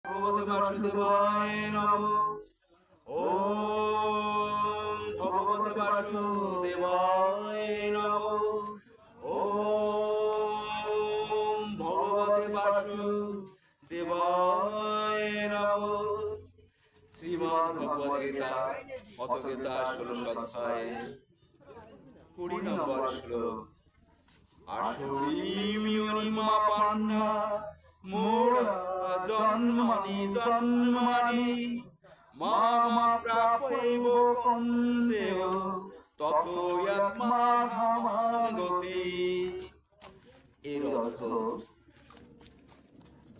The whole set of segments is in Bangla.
ভগবতে বাসুদেবায় নমঃ। ওম ভগবতে বাসুদেবায় নমঃ। ওম ভগবতে বাসুদেবায় নমঃ। শ্রীমদ্ ভগবদ গীতা অত গীতা 16 অধ্যায় 20 নম্বর শ্লোক। আসরিমিয়নিমা পান্না মোরা জন্মানি জন্মানি মামা প্রাপৈব কন্তেয় ততো ইয়াত্মাধামান গতি। এর অর্থ,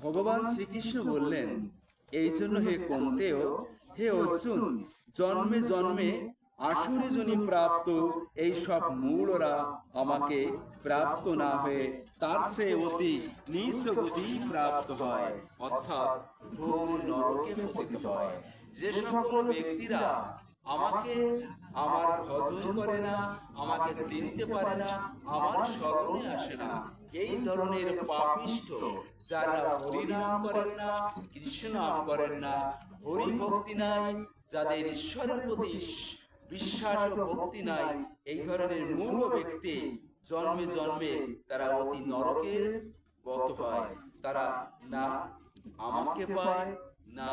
ভগবান শ্রীকৃষ্ণ বললেন, এই জন্য হে কন্তেয়, হে অর্জুন, জন্মে জন্মে আসুরি জনি প্রাপ্ত এই সব মূঢ়রা আমাকে প্রাপ্ত না হয়ে তার সে অতি নিঃস্ব গতি প্রাপ্ত হয়, অর্থাৎ ঘোর নরকে পতিত হয়। যে সকল ব্যক্তিরা আমাকে আমার ভজন করে না, আমাকে চিনতে পারে না, আমার স্মরণে আসে না, এই ধরনের পাপিষ্ঠ যারা হরি নাম করেন না, কৃষ্ণ নাম করেন না, হরি ভক্তি নাই, যাদের ঈশ্বরের প্রতি বিশ্বাস ও ভক্তি নাই, এই ধরনের মূঢ় ব্যক্তি জন্মে জন্মে তারা অতি নরকের গত হয়। তারা না আমাকে পায়, না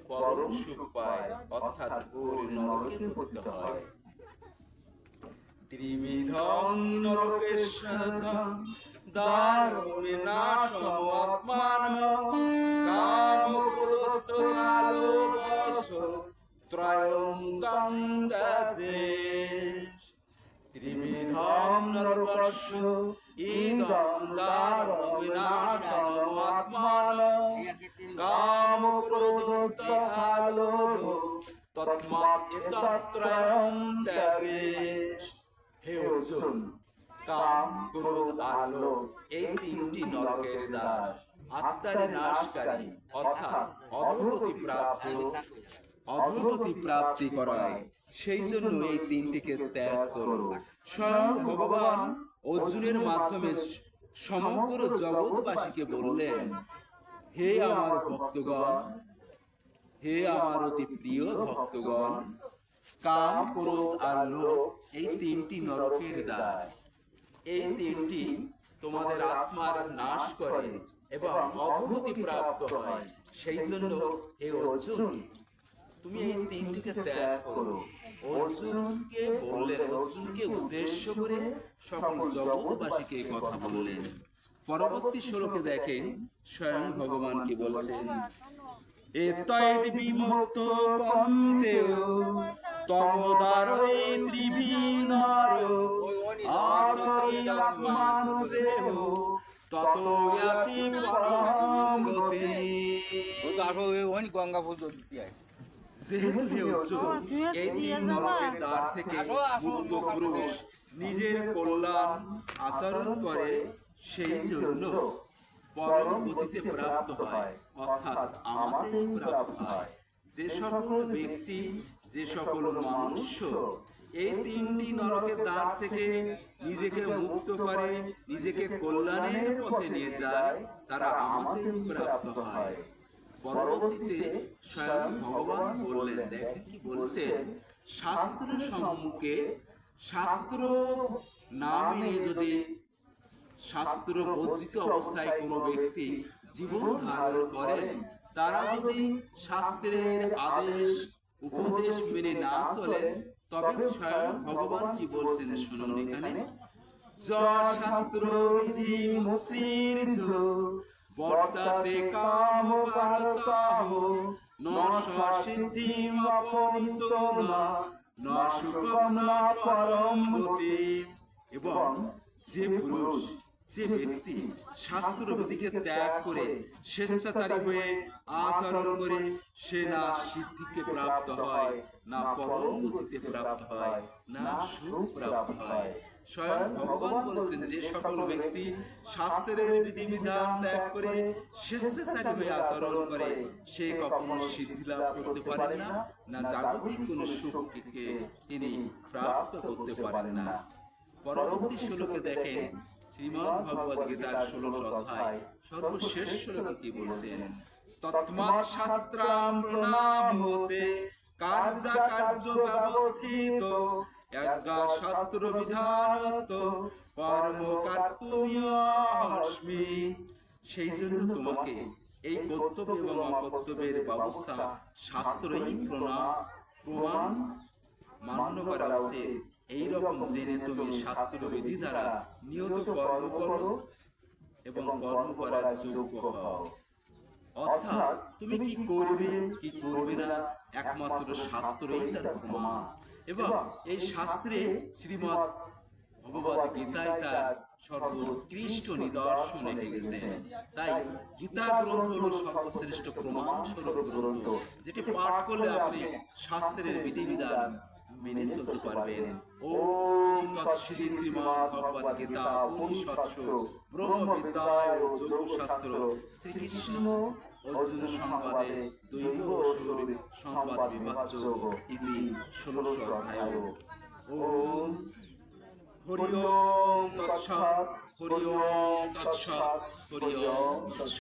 পরম সুখ পায়, অর্থাৎ ঘোর নরকে পতিত হয়। ত্রিবিধং নরকেশ্বরং দারুণাশম আত্মানঃ কাম ক্রোধস্থ লোভস্য ত্রয়ং তং ত্যাজেৎ। ত্রিবিধং নরকস্য ইদং দারুণাশম আত্মানঃ কাম ক্রোধস্থ লোভ তস্মাৎ এতত্রয়ং ত্যাজেৎ। হে অর্জুন, কাম, ক্রোধ আর লোভ এই তিনটি নরকের দ্বার, আত্মার নাশকারী, অর্থাৎ অধোগতি প্রাপ্তি করায়। সেই জন্য এই তিনটিকে ত্যাগ করো। স্বয়ং ভগবান অর্জুনের মাধ্যমে সমগ্র জগৎবাসীকে বললেন, হে আমার ভক্তগণ, হে আমার অতি প্রিয় ভক্তগণ, কাম, ক্রোধ আর লোভ এই তিনটি নরকের দ্বার। এই তিনটি তোমাদের আত্মার নাশ করে এবং অধোগতি প্রাপ্ত হয়। সেই জন্য হে অর্জুন, তুমি এই তিনটিকে ত্যাগ করো। অর্জুনকে বললেন, অর্জুনকে উদ্দেশ্য করে সকল জগৎবাসীকে এই কথা বললেন। পরবর্তী শ্লোকে দেখেন স্বয়ং ভগবান কি বলছেন, এতৈদ বিমুক্ত কন্তেয় তমোদারৈ ত্রিভিনর আচরিয়াত্মানুশ্রেয় ততো ইয়াতি পরম গতি। যেহেতু হে অর্জুন, এই তিন নরকের দ্বার থেকে মুক্ত পুরুষ নিজের কল্যাণ আচরণ করে, সেই জন্য পরম গতিতে প্রাপ্ত হয়, অর্থাৎ আমাদের প্রাপ্ত হয়। যে সকল ব্যক্তি, যে সকল মনুষ্য এই তিনটি নরকের দ্বার থেকে নিজেকে মুক্ত করে, নিজেকে কল্যাণের পথে নিয়ে যায়, তারা আমাদের প্রাপ্ত হয়। পরবর্তীতে স্বয়ং ভগবান বললেন, দেখেন কি বলছেন, শাস্ত্র সম্মুখে শাস্ত্র না মেনে যদি শাস্ত্র বর্জিত অবস্থায় কোনো ব্যক্তি জীবন ধারণ করেন, তারা যদি শাস্ত্রের আদেশ উপদেশ মেনে না চলেন, তবে স্বয়ং ভগবান কি বলছেন শুনুন এখানে, শাস্ত্র বিধি মুশ্রীর্ষ বর্তাতে কাম কারতাহ ন সিদ্ধিম অপনীত না সুখম না পরম গতি। এবং যে পুরুষ, যে ব্যক্তি শাস্ত্র বিধিকে ত্যাগ করে স্বেচ্ছাচারী হয়ে আচরণ করে, সে না সিদ্ধিকে প্রাপ্ত হয়, না পরম গতিতে প্রাপ্ত হয়, না সুখ প্রাপ্ত হয়। স্বয়ং ভগবান বলেছেন, যে সকল ব্যক্তি শাস্ত্রের বিধিবিধান ত্যাগ করে স্বেচ্ছাচারী হয়ে আচরণ করে, সে কখনো সিদ্ধি লাভ করতে পারে না, না জাগতিক কোন সুখকে তিনি প্রাপ্ত করতে পারেন না। পরবর্তী শ্লোকে দেখেন শ্রীমদ্ ভগবদ গীতার 16 অধ্যায় সর্বশেষ শ্লোকে কি বলছেন, তৎমৎ শাস্ত্রাম প্রণামোতে কার্যা কার্য ব্যবস্থিত যজ্ঞা শাস্ত্র বিধানত কর্ম কার্তুমিয়স্মি। সেই জন্য তোমাকে এই কর্তব্য এবং অকর্তব্যের ব্যবস্থা শাস্ত্রই প্রমাণ মান্য করা উচিত। এইরকম জেনে তুমি শাস্ত্রবিধি দ্বারা নিয়ত কর্ম করো এবং কর্ম করার যোগ্য হও। অর্থাৎ তুমি কি করবে কি করবে না একমাত্র শাস্ত্রই তার প্রমাণ। এবং এই শাস্ত্রে শ্রীমৎ ভগবত গীতায় তার সর্বোৎকৃষ্ট নিদর্শন রেখে গেছেন। তাই গীতা গ্রন্থ হল সর্বশ্রেষ্ঠ প্রমাণ স্বরূপ গ্রন্থ, যেটি পাঠ করলে আপনি শাস্ত্রের বিধিবিধান মেনে চলতে পারবেন। ওম তৎসিদি শ্রীমৎ ভগবত গীতা উপনিষৎসু ব্রহ্মবিদ্যায় যোগশাস্ত্র শ্রীকৃষ্ণ অর্জুন সংবাদে দৈব অসুর সংবাদ বিভাজ্য ইতি 16 অধ্যায়। ওম হরি ওম তৎসৎ, হরি ওম তৎসৎ, হরি ওম তৎসৎ।